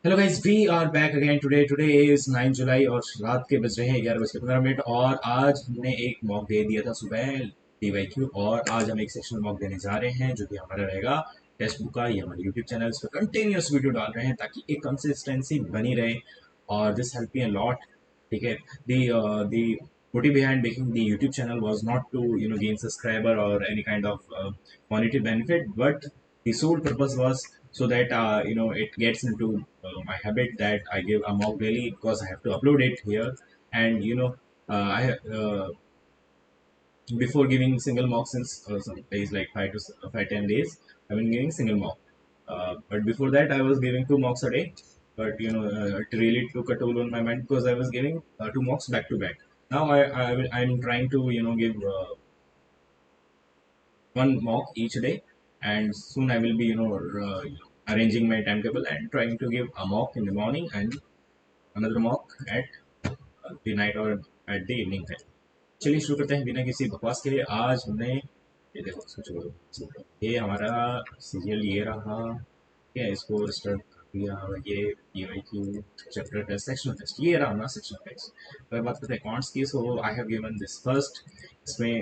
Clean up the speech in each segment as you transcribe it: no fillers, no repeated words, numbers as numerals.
Hello guys, we are back again today is 9 July और रात के बज रहे हैं 11:15 और आज हमने एक मॉक दे दिया था सुबह DYQ और आज हम एक सेक्शनल मॉक देने जा रहे हैं जो कि हमारा रहेगा टेक्स्ट बुक का। ये हमारे यूट्यूब चैनल पर कंटिन्यूस वीडियो डाल रहे हैं ताकि एक कंसिस्टेंसी बनी रहे और this help me a lot. ठीक है। दी motive behind making the YouTube channel was not to gain subscriber or any kind of monetary benefit, but the sole purpose was so that it gets into my habit that I give a mock daily because I have to upload it here. And I before giving single mock since some days like 5 to 10 days I've been giving single mock, but before that I was giving two mocks a day. But it really took a toll on my mind because I was giving two mocks back to back. Now I'm trying to give one mock each day, and soon I will be arranging my timetable and trying to give a mock in the morning and another mock at the night or at the evening time. चलिए शुरू करते हैं बिना किसी बकवास के लिए। आज हमने ये देखो, सोचो ये हमारा सीरियल ये रहा। क्या इसको स्टार्ट कर दिया। ये चैप्टर टेस्ट सेक्शनल टेस्ट ये रहा हमारा सेक्शनल टेस्ट। अगर बात करते हैं कॉन्ट्स की, so I have given this first. इसमें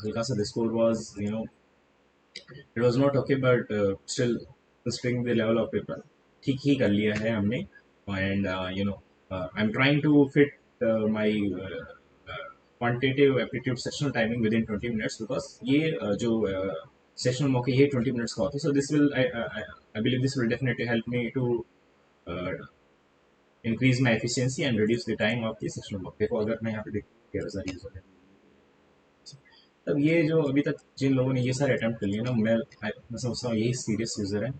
हल्का सा the score was it was not okay, but still considering the level of paper ठीक ही कर लिया है हमने। And I am trying to fit my quantitative aptitude sectional timing within 20 minutes because ये जो सेशनल मौके ये 20 मिनट्स का होता है। So this will I believe this will definitely help me to increase my efficiency and reduce the time of the sessional mock. देखो अगर मैं यहाँ पे देखो तब ये जो अभी तक जिन लोगों ने ये सारे अटेम्प्ट कर लिए ना, मैं समझता हूँ यही सीरियस यूजर है।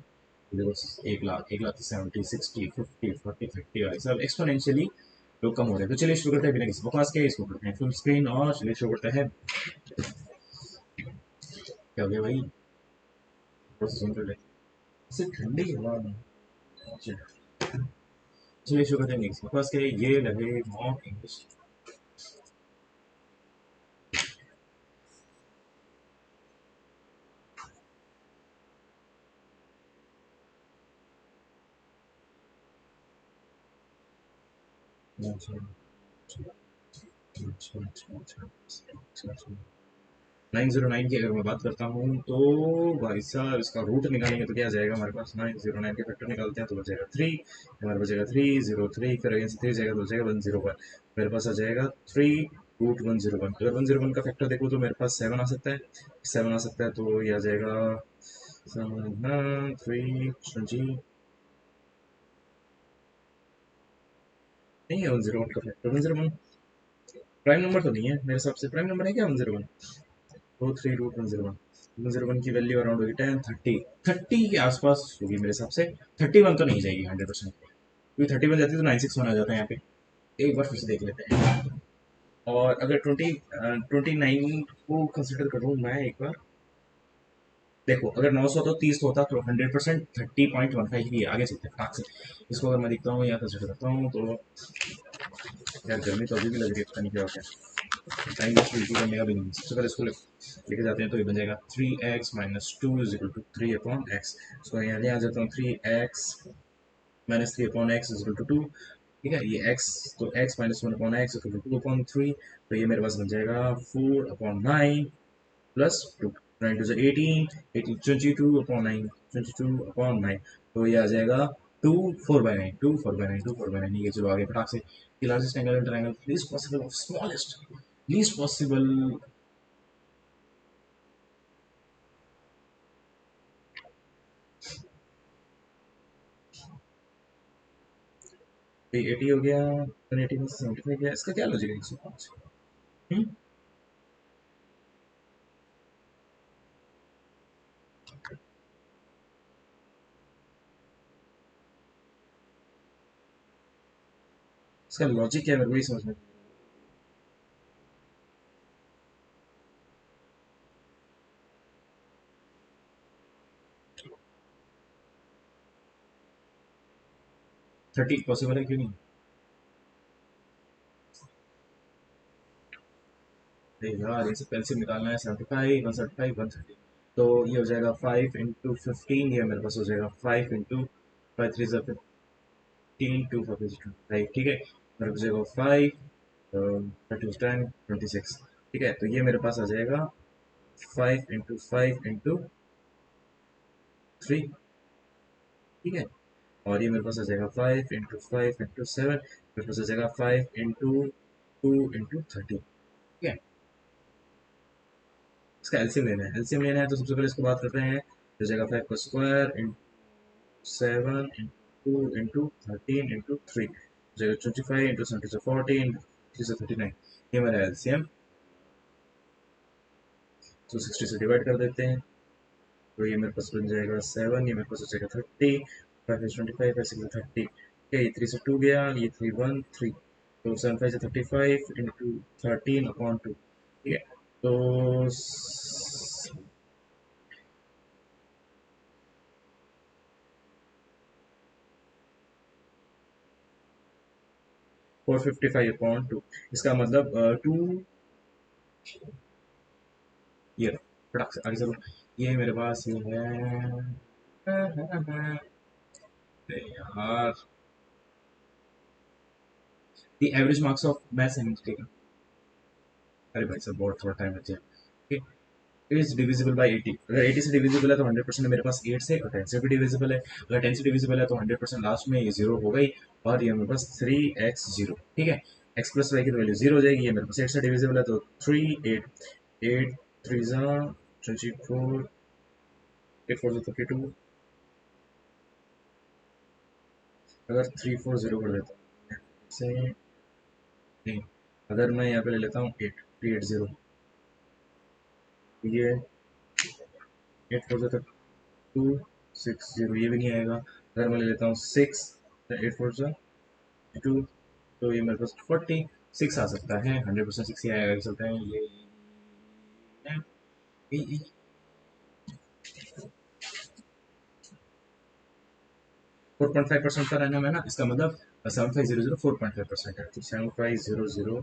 देखो 1 लाख 1 लाख 70 50 40 50 सब एक्सपोनेंशियली लोग कम हो रहे हैं। तो चलिए शुरू करते हैं बिना किसी बकवास के। इसको करते हैं फुल स्क्रीन और चलिए शुरू करते हैं। क्या हो गया भाई, थोड़ा सा सुन ले इससे ठंडी हवा में। चलिए शुरू करते हैं बिना किसी बकवास के। ये लगे मॉक इंग्लिश। अच्छा अच्छा अच्छा अच्छा अच्छा। 909 की अगर मैं बात करता हूँ तो भाई साहब इसका रूट निकालेंगे तो क्या जाएगा हमारे पास। 909 के फैक्टर निकालते हैं तो बचेगा 3। हमारे बचेगा 303, फिर अगेन से 3 जाएगा तो बचेगा 101। मेरे पास आ जाएगा 3√101। अगर 101 का फैक्टर देखो तो मेरे पास 7 आ सकता है। 7 आ सकता है तो ये आ जाएगा 3 नहीं है 101 का फैक्टर। 101 प्राइम नंबर तो नहीं है मेरे हिसाब से। प्राइम नंबर है क्या 101? तो 3√101। 101 की वैल्यू अराउंड होगी 10 30 के आसपास होगी मेरे हिसाब से। 31 तो नहीं जाएगी 100%, क्योंकि 31 जाती तो 961 आ जाता है यहाँ पे। एक बार फिर से देख लेते हैं। और अगर 29 को कंसिडर करूँ मैं एक बार, देखो अगर 900 तो 30 होता तो 100% 30.15 ही है। आगे चलते हैं फटाक से। इसको अगर मैं देखता हूँ या कंसिडर करता हूँ तो यार गर्मी तो अभी भी लग रही है, पता नहीं क्या हो गया। टाइम वेस्ट बिल्कुल करने का भी नहीं। सबसे पहले इसको लेके जाते हैं तो ये बन जाएगा 3x - 2 = 3/x। इसको यहाँ ले आ जाता हूँ 3x - 3/x = 2। ठीक है, ये x तो x - 1/x = 2/3। तो ये मेरे पास बन जाएगा 4/9 प्लस 2। 9 2 18, 18 22/9, 22/9। तो ये आ जाएगा 2 4/9, 2 4/9, 2 4/9। ये चलो आगे फटाक से। The largest angle in triangle, least possible of smallest, least possible। ये 80 हो गया, 180 में से 75 गया। इसका क्या लॉजिक है 105? इसका लॉजिक क्या है मेरे को ये समझ में। 30 पॉसिबल है क्यों नहीं? अरे यार इनसे पेंसिल निकालना है। 75 175 130। तो ये हो जाएगा 5 × 15। ये मेरे पास हो जाएगा 5 × 5 3 = 2 5 25, ठीक है। मेरे पास जाएगा 5 10 26, ठीक है। तो ये मेरे पास आ जाएगा 5 × 5 × 3, ठीक है। और ये मेरे पास आ जाएगा 5 × 5 × 7, मेरे पास आ जाएगा 5 × 2 × 30, ठीक है। इसका एलसीएम लेना है, एलसीएम लेना है तो सबसे पहले इसको बात करते हैं। हो जाएगा 5 का स्क्वायर इन 7 × 2 × 13 × 3 हो जाएगा 25 × 70 × 40 3 से 39, ये मेरा एलसीएम। तो 60 से डिवाइड कर देते हैं, तो ये मेरे पास बन जाएगा 7, ये मेरे पास हो जाएगा 30, 5 is 25, 5 6 is 30, ठीक है। ये 3 से 2 गया, ये 3 1 3, तो 7 5 से 35 इंटू 13/2, ठीक है। तो 455/2, इसका मतलब 2, ये फटाक से आगे चलो। ये मेरे पास ये है यार, the average marks of maths and, ठीक है। अरे भाई साहब बहुत थोड़ा टाइम बच गया, ठीक है। इज डिविजिबल बाय 80, अगर 80 से डिविजिबल है तो 100% मेरे पास 8 से, और 10 से भी डिविजिबल है। अगर 10 से डिविजिबल है तो 100% लास्ट में ये 0 हो गई, और ये मेरे पास 3x0, ठीक है। x प्लस वाई की तो वैल्यू 0 हो जाएगी। ये मेरे पास 8 से डिविजिबल है तो 3 8 8 3 24, 8 4 32, अगर 3 4 0 कर देता हूँ से, नहीं, अगर मैं यहाँ पे ले लेता हूँ 8 3 8 0, ये 8 4 2 6 0, ये भी नहीं आएगा। अगर मैं ले लेता हूँ 6 8 4 2, तो ये मेरे पास 46 आ सकता है, 100% 6 ही आएगा, चलता है ये 4.5% का रहना है ना, इसका मतलब 7500 4.5% है, तो 7500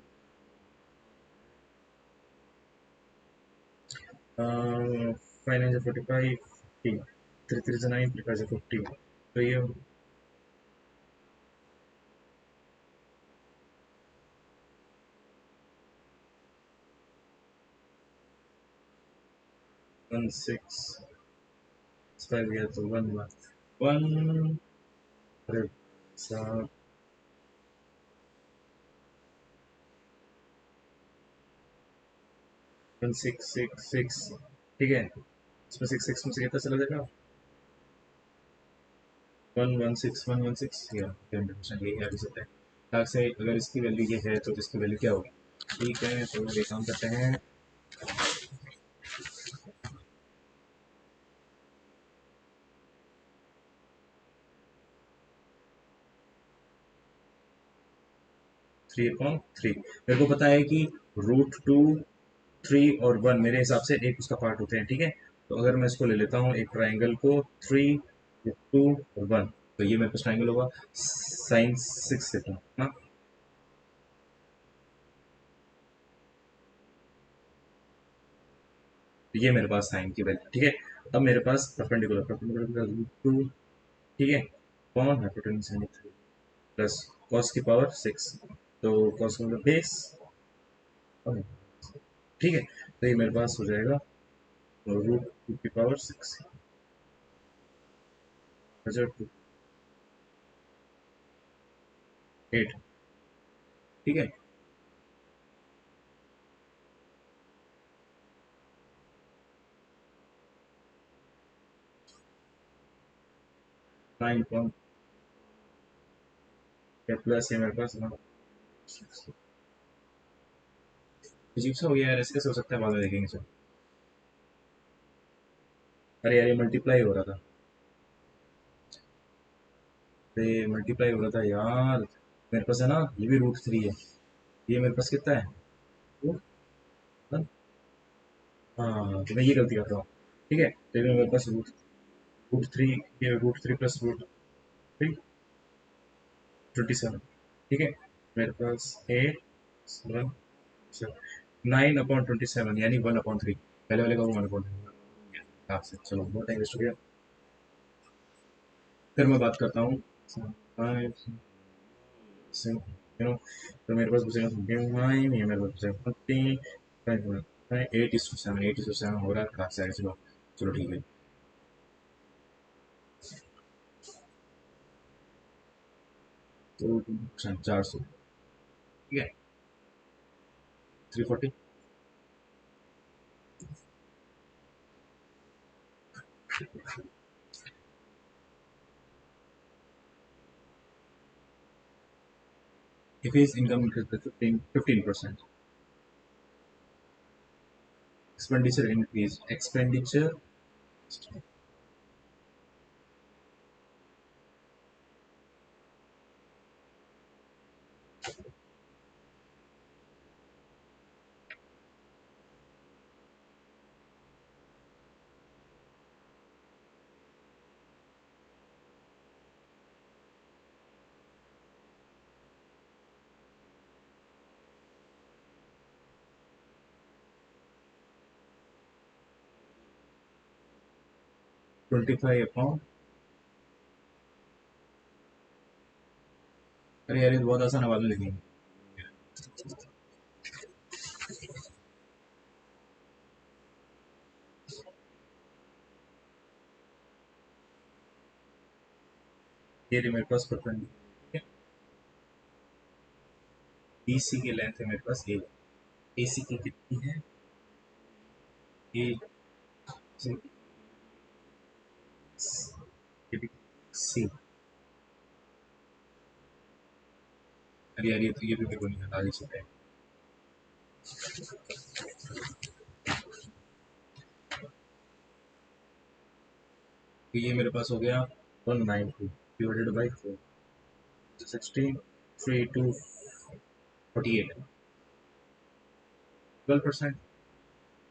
545 3 3 से 9 3 5 से 50, तो ये 16 गया तो 1 1, अरे साहब 1666, ठीक है। इसमें 6 में से कितना चला जाएगा, 116 या 100% यही आ भी सकता है। ताकि से अगर इसकी वैल्यू ये है तो इसकी वैल्यू क्या होगी, ठीक है। तो ये काम करते हैं, 3/3 मेरे को पता है कि √2 3 और 1 मेरे हिसाब से एक उसका पार्ट होते हैं, ठीक है। तो अगर मैं इसको ले लेता हूँ एक ट्राइंगल को, 3 2 और 1, तो ये मेरे पास ट्राइंगल होगा sin 6 लेता हूँ ना, तो ये मेरे पास साइन की वैल्यू, ठीक है। अब मेरे पास परपेंडिकुलर परपेंडिकुलर √2, ठीक है, कौन हाइपोटेन्यूज है 3 प्लस कॉस की पावर 6, तो कॉस का मतलब बेस, ठीक है। तो ये मेरे पास हो जाएगा √2 की पावर 6 2 8, ठीक है। 9 पॉइंट प्लस ये मेरे पास अजीब सा हो गया यार, ऐसे कैसे हो सकता है, बाद में देखेंगे सर। अरे यार ये मल्टीप्लाई हो रहा था, अरे मल्टीप्लाई हो रहा था यार। मेरे पास है ना, ये भी √3 है, ये मेरे पास कितना है, वो, हाँ हाँ, तो मैं ये गलती कर रहा हूँ, ठीक है। तो ये मेरे पास √3, ये √3 प्लस √3 27, ठीक है। मेरे पास 8 7 9/27, यानी 1/3, पहले वाले का वो 1/3, चलो बहुत टाइम वेस्ट हो गया। फिर मैं बात करता हूँ फाइव तो मेरे पास बचेगा 29, ये मेरे पास बचेगा 40, 8:7, 8:7 हो रहा है कहाँ से आएगा? चलो चलो ठीक है। तो 400, ठीक है, 340। If his income increases by 15%, expenditure increase, expenditure 25 upon, अरे यार ये तो बहुत आसान है, बाद में लिखेंगे। ये रही मेरे पास परपेंडिकुलर, ठीक है। BC की लेंथ है मेरे पास ए, AC की कितनी है? ए सी। अरे यार ये भी मेरे को नहीं आता आगे से। तो ये मेरे पास हो गया 190 डिवाइडेड बाई 4, 16, 3 टू 48, 12%।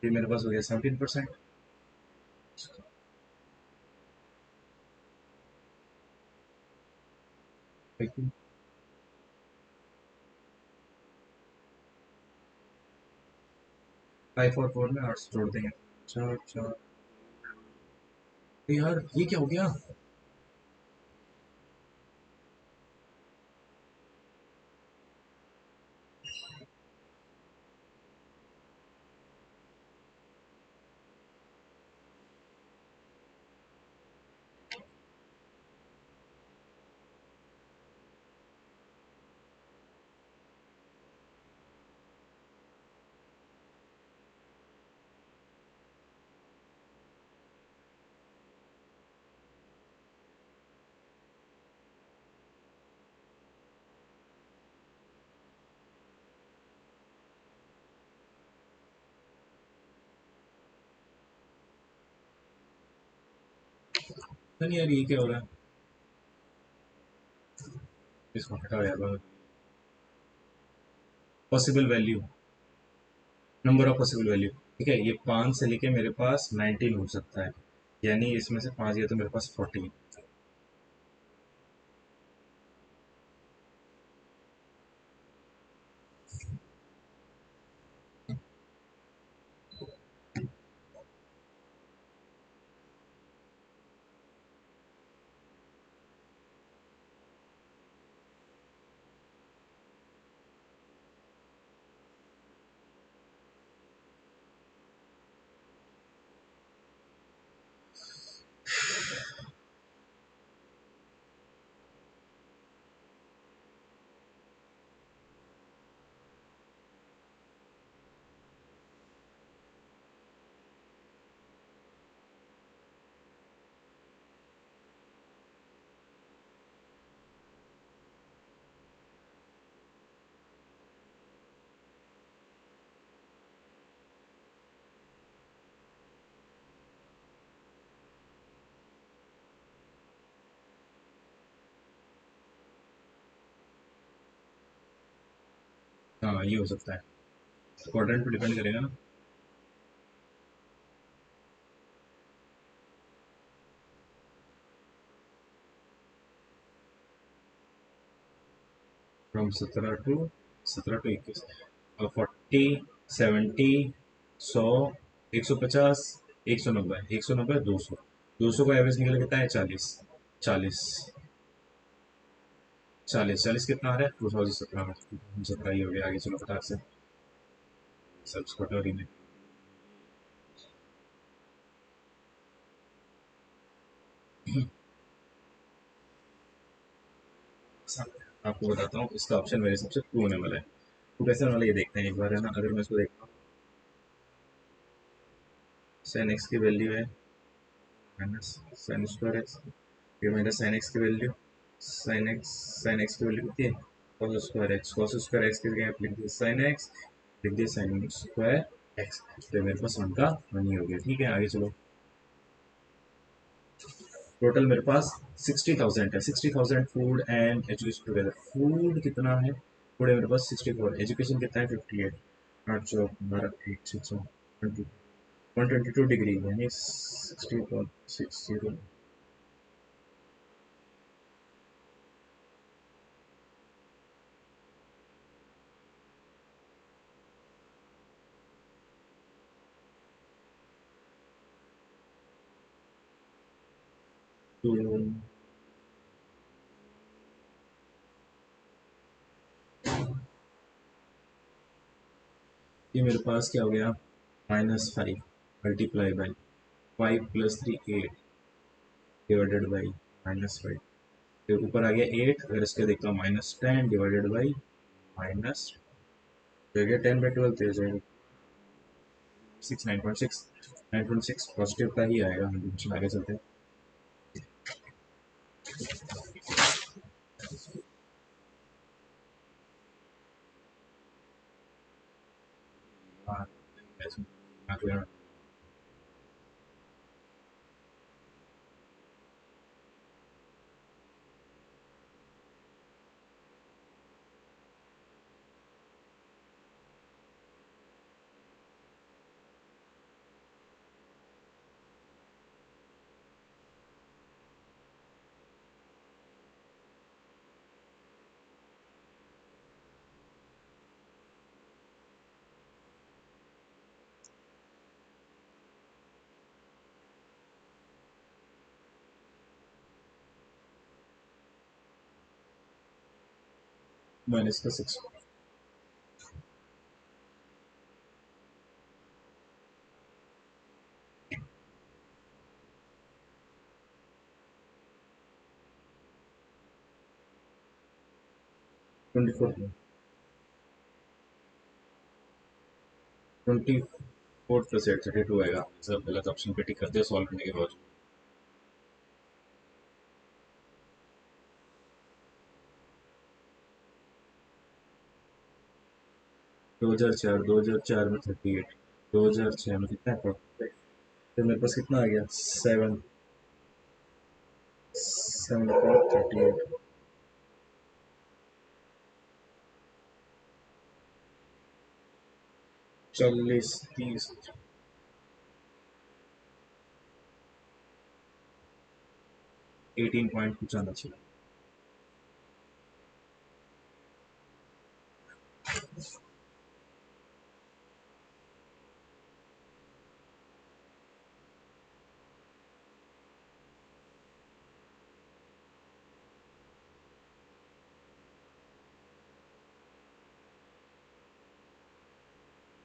ये मेरे पास हो गया 17%। 5 और 4 में 8 जोड़ देंगे, 4 4। यार ये क्या हो गया? नहीं यार ये क्या हो रहा है? इसको हटाओ यार। Possible value, number of possible value, ठीक है, ये 5 से लेके मेरे पास 19 हो सकता है, यानी इसमें से 5 गया तो मेरे पास 14। हाँ ये हो सकता है, क्वाड्रेंट पे डिपेंड करेगा ना। फ्रॉम 17 टू 21, और 40, 70, 100, 150, 190, 190, 200, 200 का एवरेज निकल कितना है? 40, 40। चालीस कितना आ रहा है 2017 में, 17 ही हो गया। आगे चलो फटाक से सब कटोरी में। आपको बताता हूँ इसका ऑप्शन मेरे सबसे ट्रू होने वाला है। तो कैसे होने वाला है ये देखते हैं एक बार, है ना। अगर मैं इसको देखता हूँ, साइन एक्स की वैल्यू है माइनस साइन स्क्वायर एक्स, ये मेरा साइन एक्स की वैल्यू, साइन एक्स की वैल्यू कितनी है cos square x, cos square x की जगह आप लिख दिए साइन एक्स, लिख दिए साइन स्क्वायर एक्स। तो मेरे पास उनका मनी हो गया। ठीक है आगे चलो। टोटल मेरे पास 60,000 है, 60,000 food and education together. Food कितना है, फूड है मेरे पास 64, एजुकेशन कितना है 58, 8 122 यानी 60.60। तो ये मेरे पास क्या हो गया, -5 मल्टीप्लाई बाई 5 + 3 8 डिवाइडेड बाई -5। फिर ऊपर आ गया 8, अगर इसके देखता हूँ -10 डिवाइडेड बाई माइनस, तो गया 10/12 तो हो जाएगा 6, 9.6, 9.6 पॉजिटिव का ही आएगा। हम कुछ आगे चलते हैं। हाँ, ऐसे- हाँ, माइनस का 6, 24, 24 + 8 32 आएगा। सब गलत ऑप्शन पे टिक करते हैं सॉल्व करने के बाद। 2004, 2004 में 38, 2006 में कितना है 45। फिर मेरे पास कितना आ गया 7.38, 40 30 18 पॉइंट कुछ आना चाहिए।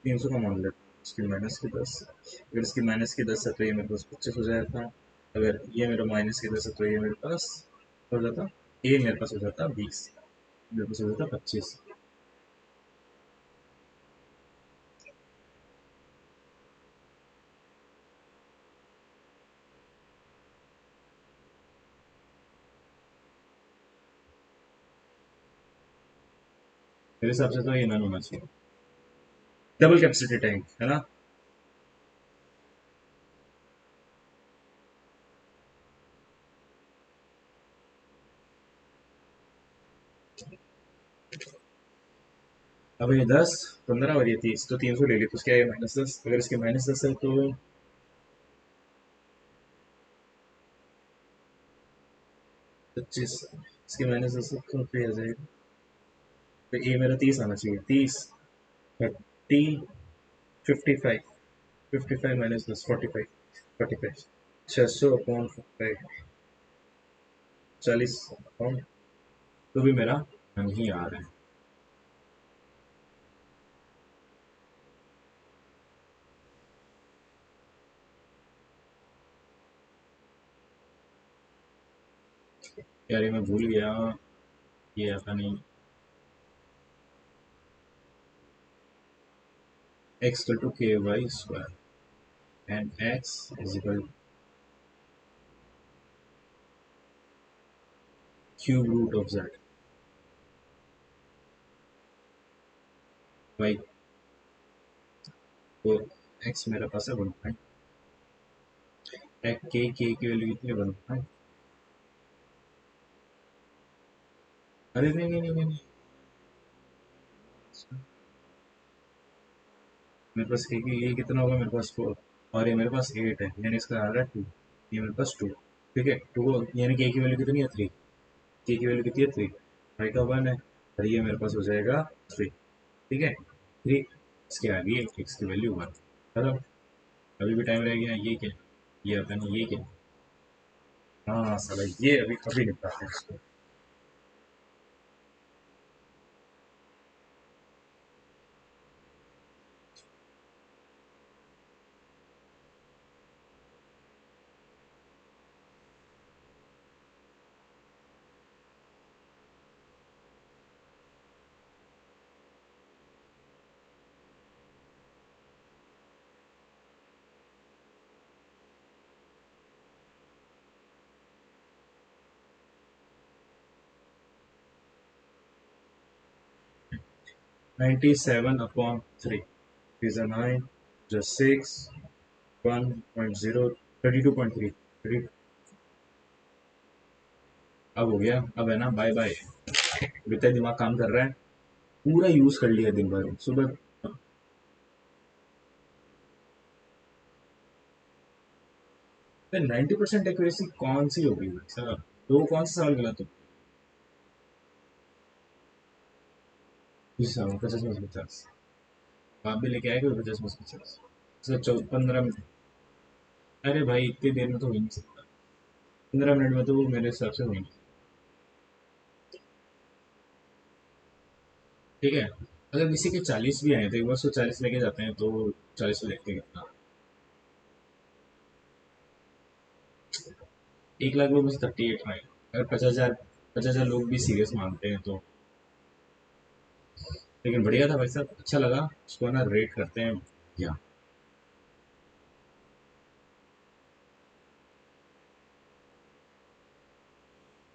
300 का मान लेते हैं, इसकी -10, अगर इसकी -10 है तो ये मेरे पास 25 हो जाता। अगर ये मेरा -10 है तो ये मेरे पास हो जाता, ये मेरे पास हो जाता 20, मेरे पास हो जाता 25। मेरे हिसाब से तो ये नन होना चाहिए, डबल कैपेसिटी टैंक है ना। अब ये 10 15 और ये 30, तो 300 ले ली, तो क्या है -10, अगर इसके -10 है तो 25, इसके -10 है तो फिर आ जाएगा। तो ये मेरा 30 आना चाहिए, 30, 30, 55, 55 -10 45, 45, 600/5, 40 पाउंड, तो भी मेरा नहीं आ रहा है। यार ये मैं भूल गया, ये आता नहीं। x equal to k y square and x is equal cube root of z. Y तो x मेरे पास है 1 के की वैल्यू कितनी है 1। अरे नहीं नहीं नहीं नहीं नहीं। मेरे पास के की ये कितना होगा, मेरे पास 4 और ये मेरे पास 8 है, यानी इसका आ रहा है 2। ये मेरे पास 2, ठीक है 2, यानी के की वैल्यू कितनी है 3। के की वैल्यू कितनी है 3, वाई का 1 है, और ये मेरे पास हो जाएगा 3, ठीक है 3। इसके आगे एक्स की वैल्यू 1। खत्म। अभी भी टाइम रह गया, ये क्या, ये आता नहीं, ये क्या। हाँ साला ये अभी अभी निपटाते हैं इसको। 97/3 is a 9, just 6, 1.0, 32.3। अब हो गया, अब है ना बाय बाय। इतना दिमाग काम कर रहा है, पूरा यूज कर लिया दिन भर सुबह। 90% एक्यूरेसी कौन सी होगी सर, तो कौन सा सवाल गलत हो। इस सवाल 50 में 50, आप भी लेके आएगा 50 में 50। Sir 15 minute. अरे भाई इतनी देर में तो हो ही नहीं सकता, 15 मिनट में तो वो मेरे हिसाब से हो ही नहीं। ठीक है, अगर किसी के 40 भी आए तो एक बार 140 लेके जाते हैं, तो 40 में देखते हैं कितना। 1 लाख लोग बस 38 में आए। अगर 50,000 लोग भी सीरियस मानते हैं तो। लेकिन बढ़िया था भाई साहब, अच्छा लगा। उसको ना रेट करते हैं क्या।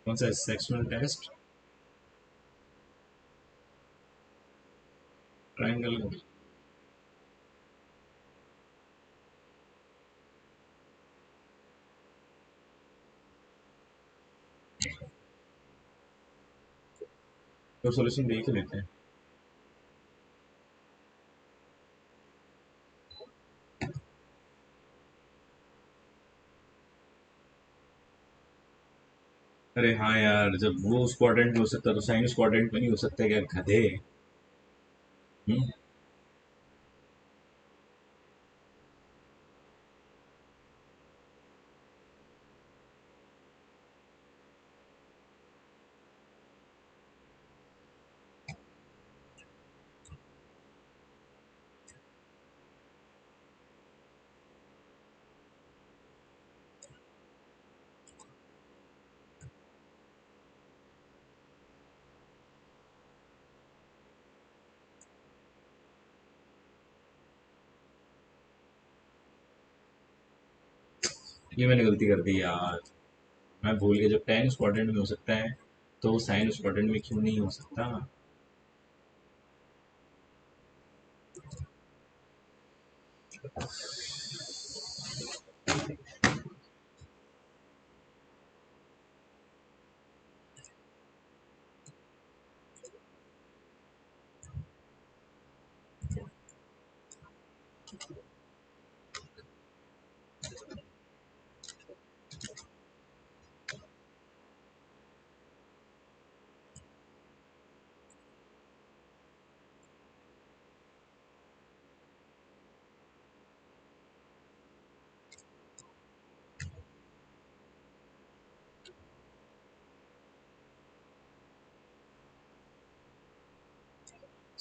कौन सा सेक्शनल टेस्ट, ट्रायंगल। तो सोल्यूशन देख ही लेते हैं। अरे हाँ यार, जब वो क्वाड्रेंट में हो सकता तो साइन क्वाड्रेंट में नहीं हो सकता क्या गधे। हम्म, ये मैंने गलती कर दी यार। मैं भूल गया, जब टेन क्वाड्रेंट में हो सकता है तो साइन क्वाड्रेंट में क्यों नहीं हो सकता।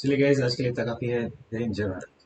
चलिए गाइस, आज के लिए इतना काफी है। जय हिंद, जय भारत।